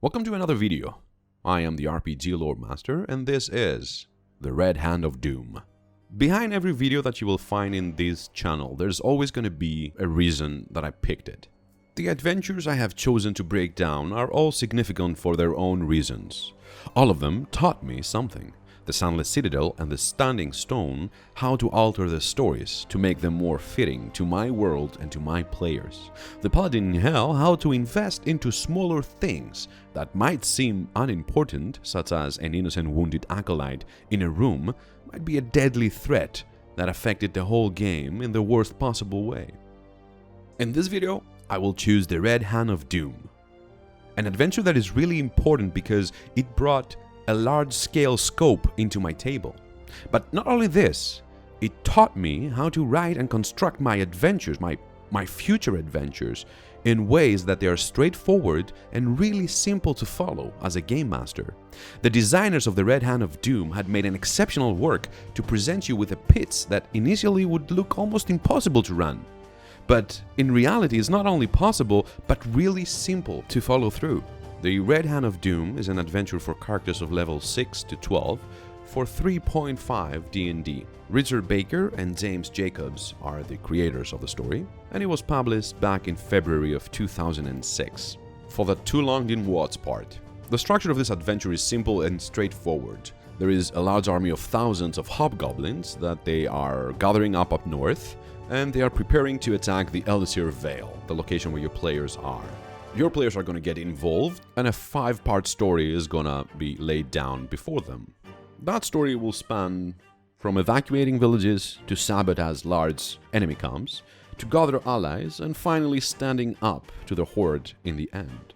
Welcome to another video. I am the RPG Lore Master, and this is the Red Hand of Doom. Behind every video that you will find in this channel, there's always going to be a reason that I picked it. The adventures I have chosen to break down are all significant for their own reasons. All of them taught me something. The Sunless Citadel and the Standing Stone, how to alter the stories to make them more fitting to my world and to my players. The Paladin in Hell, how to invest into smaller things that might seem unimportant, such as an innocent wounded acolyte in a room, might be a deadly threat that affected the whole game in the worst possible way. In this video, I will choose the Red Hand of Doom. An adventure that is really important because it brought a large-scale scope into my table. But not only this, it taught me how to write and construct my adventures, my future adventures, in ways that they are straightforward and really simple to follow as a game master. The designers of the Red Hand of Doom had made an exceptional work to present you with a pits that initially would look almost impossible to run. But in reality, it's not only possible, but really simple to follow through. The Red Hand of Doom is an adventure for characters of level 6 to 12 for 3.5 D&D. Richard Baker and James Jacobs are the creators of the story, and it was published back in February of 2006. For the Too Long Didn't Watch part, the structure of this adventure is simple and straightforward. There is a large army of thousands of hobgoblins that they are gathering up north, and they are preparing to attack the Elysir Vale, the location where your players are. Your players are going to get involved, and a 5-part story is going to be laid down before them. That story will span from evacuating villages to sabotage large enemy camps, to gather allies, and finally standing up to the horde in the end.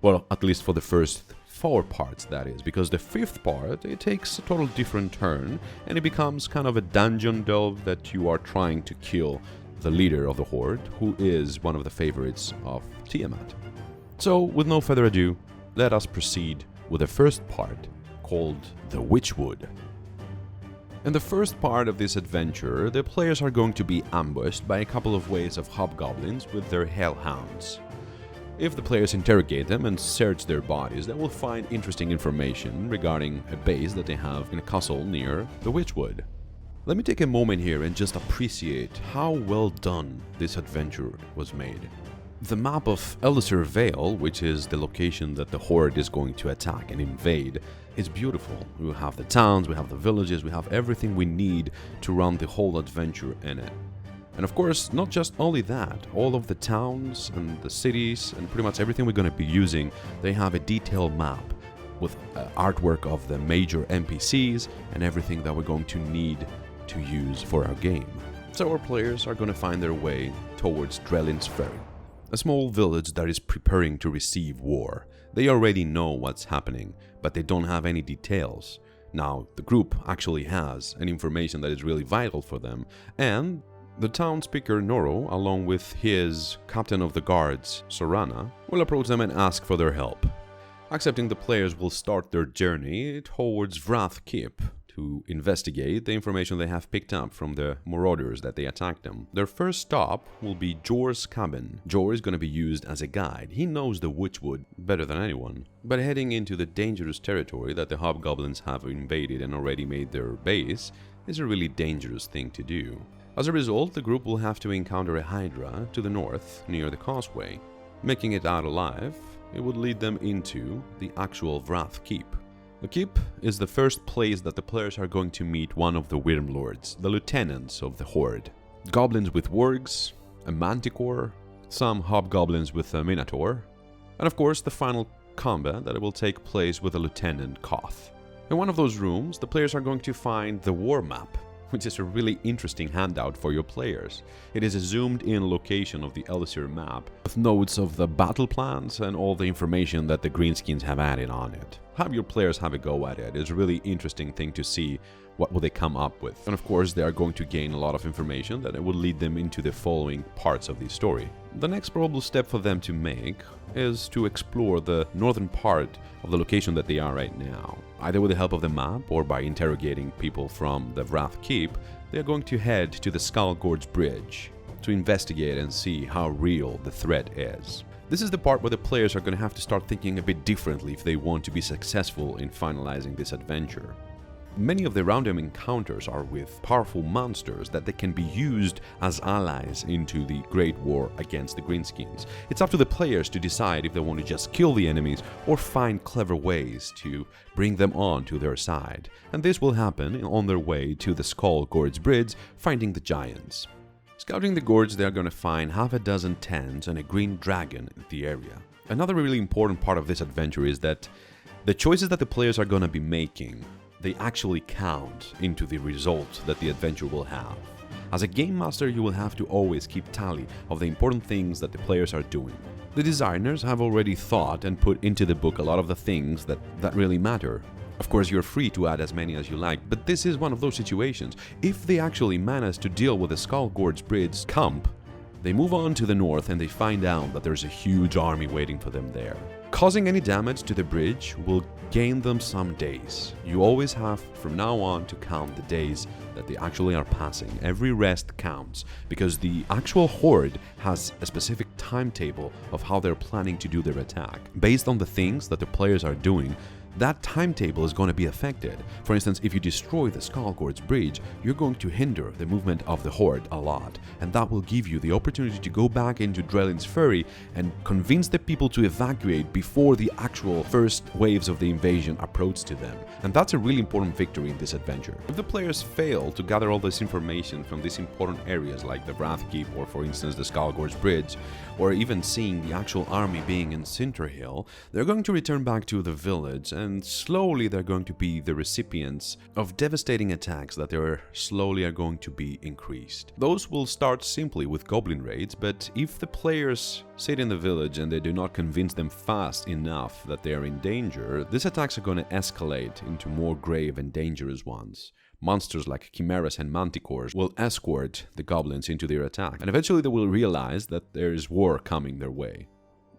Well, at least for the first 4 parts, that is, because the 5th part, it takes a total different turn, and it becomes kind of a dungeon delve that you are trying to kill the leader of the horde, who is one of the favorites of Tiamat. So, with no further ado, let us proceed with the first part, called the Witchwood. In the first part of this adventure, the players are going to be ambushed by a couple of waves of hobgoblins with their hellhounds. If the players interrogate them and search their bodies, they will find interesting information regarding a base that they have in a castle near the Witchwood. Let me take a moment here and just appreciate how well done this adventure was made. The map of Elysir Vale, which is the location that the horde is going to attack and invade, is beautiful. We have the towns, we have the villages, we have everything we need to run the whole adventure in it. And of course, not just only that, all of the towns and the cities and pretty much everything we're going to be using, they have a detailed map with artwork of the major NPCs and everything that we're going to need to use for our game. So our players are going to find their way towards Drellin's Ferry, a small village that is preparing to receive war. They already know what's happening, but they don't have any details. Now, the group actually has an information that is really vital for them, and the town speaker Noro, along with his captain of the guards, Sorana, will approach them and ask for their help. Accepting, the players will start their journey towards Wrath Keep to investigate the information they have picked up from the marauders that they attacked them. Their first stop will be Jor's cabin. Jor is going to be used as a guide. He knows the Witchwood better than anyone. But heading into the dangerous territory that the hobgoblins have invaded and already made their base is a really dangerous thing to do. As a result, the group will have to encounter a hydra to the north near the causeway. Making it out alive, it would lead them into the actual Wrath Keep. The keep is the first place that the players are going to meet one of the Wyrmlords, the lieutenants of the horde. Goblins with wargs, a manticore, some hobgoblins with a minotaur, and of course the final combat that will take place with the Lieutenant Koth. In one of those rooms, the players are going to find the war map, which is a really interesting handout for your players. It is a zoomed-in location of the Elysir map, with notes of the battle plans and all the information that the Greenskins have added on it. Have your players have a go at it. It's a really interesting thing to see what will they come up with. And of course, they are going to gain a lot of information that will lead them into the following parts of the story. The next probable step for them to make is to explore the northern part of the location that they are right now. Either with the help of the map or by interrogating people from the Wrath Keep, they are going to head to the Skull Gorge Bridge to investigate and see how real the threat is. This is the part where the players are going to have to start thinking a bit differently if they want to be successful in finalizing this adventure. Many of the random encounters are with powerful monsters that they can be used as allies into the Great War against the Greenskins. It's up to the players to decide if they want to just kill the enemies or find clever ways to bring them on to their side. And this will happen on their way to the Skull Gorge Bridge, finding the giants. Scouting the gorge, they are going to find half a dozen tents and a green dragon in the area. Another really important part of this adventure is that the choices that the players are going to be making, they actually count into the result that the adventure will have. As a game master, you will have to always keep tally of the important things that the players are doing. The designers have already thought and put into the book a lot of the things that really matter. Of course, you're free to add as many as you like, but this is one of those situations. If they actually manage to deal with the Skull Gorge Bridge camp, they move on to the north and they find out that there's a huge army waiting for them there. Causing any damage to the bridge will gain them some days. You always have from now on to count the days that they actually are passing. Every rest counts, because the actual horde has a specific timetable of how they're planning to do their attack. Based on the things that the players are doing, that timetable is going to be affected. For instance, if you destroy the Skull Gorge Bridge, you're going to hinder the movement of the horde a lot, and that will give you the opportunity to go back into Drellin's Ferry and convince the people to evacuate before the actual first waves of the invasion approach to them. And that's a really important victory in this adventure. If the players fail to gather all this information from these important areas like the Wrath Keep, or for instance the Skull Gorge Bridge, or even seeing the actual army being in Cinderhill, they're going to return back to the village, and slowly they're going to be the recipients of devastating attacks that slowly are going to be increased. Those will start simply with goblin raids, but if the players sit in the village and they do not convince them fast enough that they are in danger, these attacks are going to escalate into more grave and dangerous ones. Monsters like chimeras and manticores will escort the goblins into their attack, and eventually they will realize that there is war coming their way.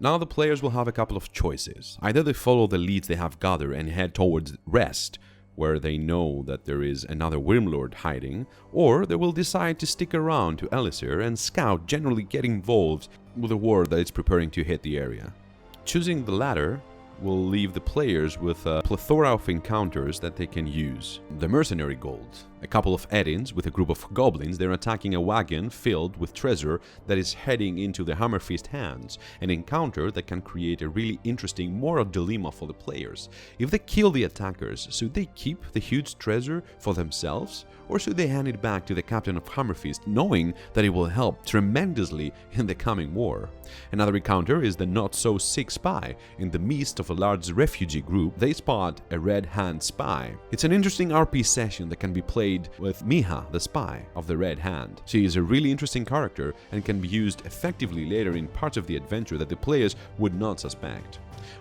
Now the players will have a couple of choices. Either they follow the leads they have gathered and head towards Rest, where they know that there is another Wyrmlord hiding, or they will decide to stick around to Elisir and scout, generally get involved with a war that is preparing to hit the area. Choosing the latter will leave the players with a plethora of encounters that they can use. The Mercenary Gold. A couple of Edins with a group of goblins, they're attacking a wagon filled with treasure that is heading into the Hammerfist hands. An encounter that can create a really interesting moral dilemma for the players. If they kill the attackers, should they keep the huge treasure for themselves? Or should they hand it back to the captain of Hammerfist, knowing that it will help tremendously in the coming war? Another encounter is the not-so-sick spy. In the midst of a large refugee group, they spot a Red Hand spy. It's an interesting RP session that can be played with Miha, the spy of the Red Hand. She is a really interesting character and can be used effectively later in parts of the adventure that the players would not suspect.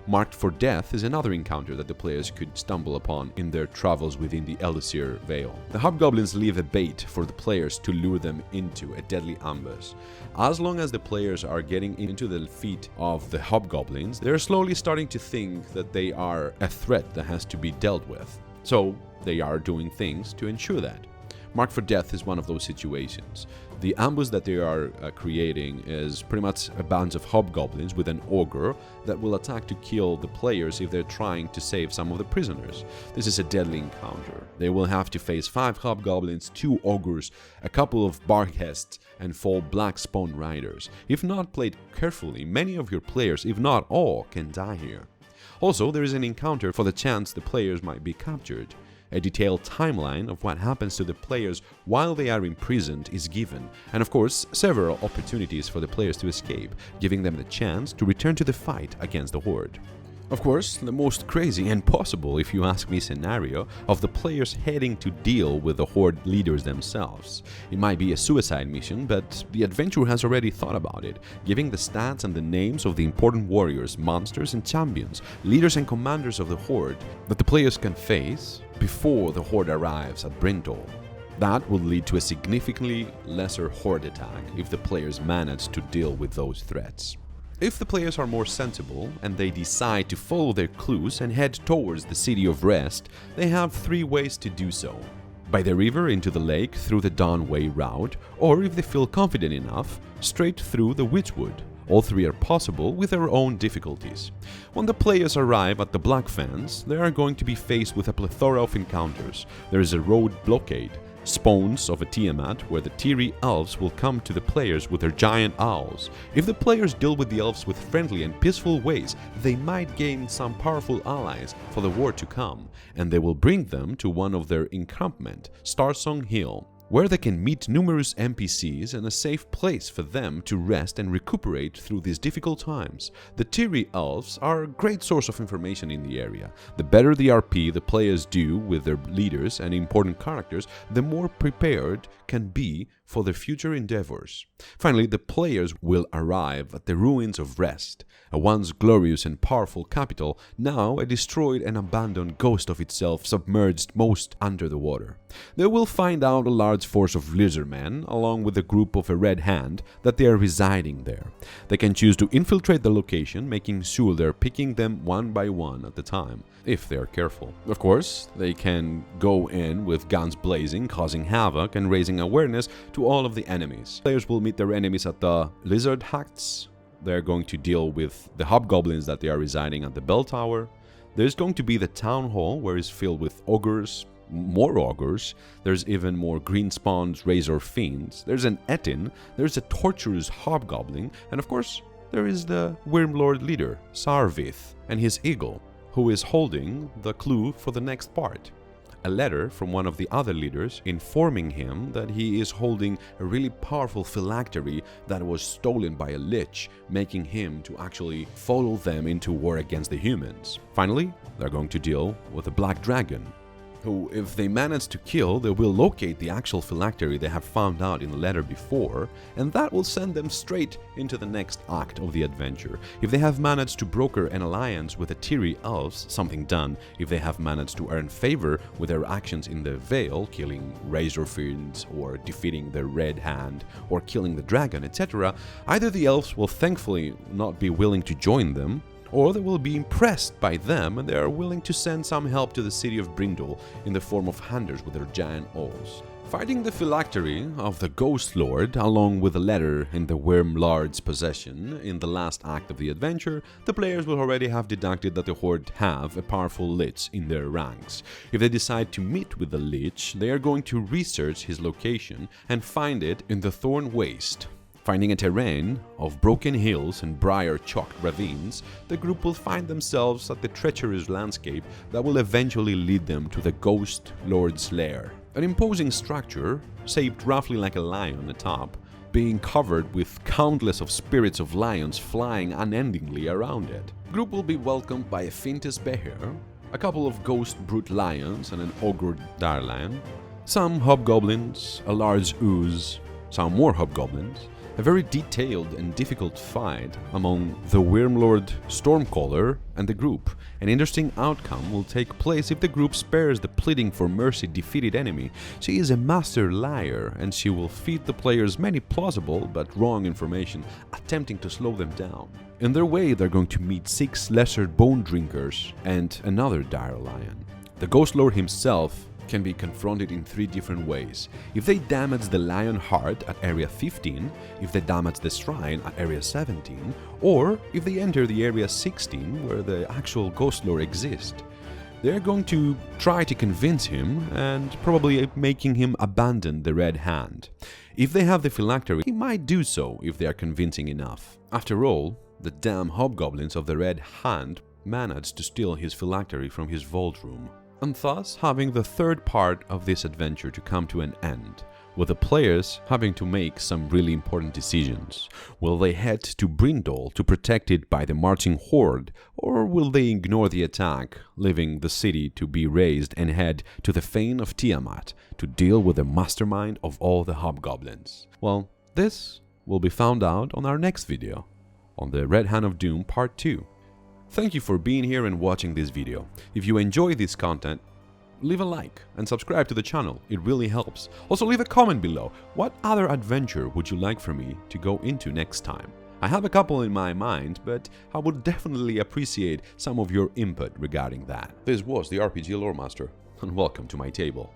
Marked for Death is another encounter that the players could stumble upon in their travels within the Elisir Vale. The hobgoblins leave a bait for the players to lure them into a deadly ambush. As long as the players are getting into the feet of the hobgoblins, they're slowly starting to think that they are a threat that has to be dealt with. So they are doing things to ensure that. Marked for Death is one of those situations. The ambush that they are creating is pretty much a band of hobgoblins with an ogre that will attack to kill the players if they're trying to save some of the prisoners. This is a deadly encounter. They will have to face 5 hobgoblins, 2 ogres, a couple of barghests, and 4 black spawn riders. If not played carefully, many of your players, if not all, can die here. Also, there is an encounter for the chance the players might be captured. A detailed timeline of what happens to the players while they are imprisoned is given, and of course, several opportunities for the players to escape, giving them the chance to return to the fight against the Horde. Of course, the most crazy and possible, if you ask me, scenario of the players heading to deal with the Horde leaders themselves. It might be a suicide mission, but the adventure has already thought about it, giving the stats and the names of the important warriors, monsters and champions, leaders and commanders of the Horde that the players can face before the Horde arrives at Brindle. That would lead to a significantly lesser Horde attack if the players manage to deal with those threats. If the players are more sensible and they decide to follow their clues and head towards the City of Rest, they have 3 ways to do so. By the river into the lake through the Dawnway route, or if they feel confident enough, straight through the Witchwood. All three are possible with their own difficulties. When the players arrive at the Black Fens, they are going to be faced with a plethora of encounters. There is a road blockade, spawns of a Tiamat where the Tiri elves will come to the players with their giant owls. If the players deal with the elves with friendly and peaceful ways, they might gain some powerful allies for the war to come, and they will bring them to one of their encampment, Starsong Hill, where they can meet numerous NPCs and a safe place for them to rest and recuperate through these difficult times. The Tiri elves are a great source of information in the area. The better the RP the players do with their leaders and important characters, the more prepared can be for their future endeavors. Finally, the players will arrive at the ruins of Rest, a once glorious and powerful capital, now a destroyed and abandoned ghost of itself submerged most under the water. They will find out a large force of lizardmen, along with a group of a Red Hand, that they are residing there. They can choose to infiltrate the location, making sure they're picking them one by one at a time, if they are careful. Of course, they can go in with guns blazing, causing havoc and raising awareness to all of the enemies. Players will meet their enemies at the Lizard Hacks. They're going to deal with the hobgoblins that they are residing at the bell tower. There's going to be the town hall, where it's filled with ogres, more ogres. There's even more green spawns, razor fiends. There's an Etin. There's a torturous hobgoblin. And of course, there is the Wyrmlord leader, Sarvith, and his eagle, who is holding the clue for the next part. A letter from one of the other leaders informing him that he is holding a really powerful phylactery that was stolen by a lich, making him to actually follow them into war against the humans. Finally, they're going to deal with a black dragon, who, if they manage to kill, they will locate the actual phylactery they have found out in the letter before, and that will send them straight into the next act of the adventure. If they have managed to broker an alliance with the Tiri elves, something done. If they have managed to earn favor with their actions in the Vale, killing razor fiends or defeating the Red Hand or killing the dragon, etc., either the elves will thankfully not be willing to join them, or they will be impressed by them and they are willing to send some help to the city of Brindle in the form of hunters with their giant owls. Fighting the phylactery of the Ghost Lord, along with a letter in the Wyrmlord's possession in the last act of the adventure, the players will already have deducted that the Horde have a powerful lich in their ranks. If they decide to meet with the lich, they are going to research his location and find it in the Thorn Waste. Finding a terrain of broken hills and briar-choked ravines, the group will find themselves at the treacherous landscape that will eventually lead them to the Ghost Lord's lair. An imposing structure, shaped roughly like a lion atop, being covered with countless of spirits of lions flying unendingly around it. The group will be welcomed by a Fintus Beher, a couple of ghost brute lions and an ogre Darlan, some hobgoblins, a large ooze, some more hobgoblins, a very detailed and difficult fight among the Wyrmlord Stormcaller and the group. An interesting outcome will take place if the group spares the pleading for mercy defeated enemy. She is a master liar, and she will feed the players many plausible but wrong information, attempting to slow them down. In their way, they're going to meet 6 lesser bone drinkers and another dire lion. The Ghost Lord himself can be confronted in 3 different ways. If they damage the lion heart at area 15, if they damage the shrine at area 17, or if they enter the area 16 where the actual Ghost Lord exists. They're going to try to convince him and probably making him abandon the Red Hand. If they have the phylactery, he might do so if they are convincing enough. After all, the damn hobgoblins of the Red Hand managed to steal his phylactery from his vault room. And thus having the 3rd part of this adventure to come to an end, with the players having to make some really important decisions. Will they head to Brindle to protect it by the marching horde, or will they ignore the attack, leaving the city to be razed and head to the Fane of Tiamat to deal with the mastermind of all the hobgoblins? Well, this will be found out on our next video, on the Red Hand of Doom Part 2. Thank you for being here and watching this video. If you enjoy this content, leave a like and subscribe to the channel, it really helps. Also leave a comment below, what other adventure would you like for me to go into next time? I have a couple in my mind, but I would definitely appreciate some of your input regarding that. This was the RPG Lore Master, and welcome to my table.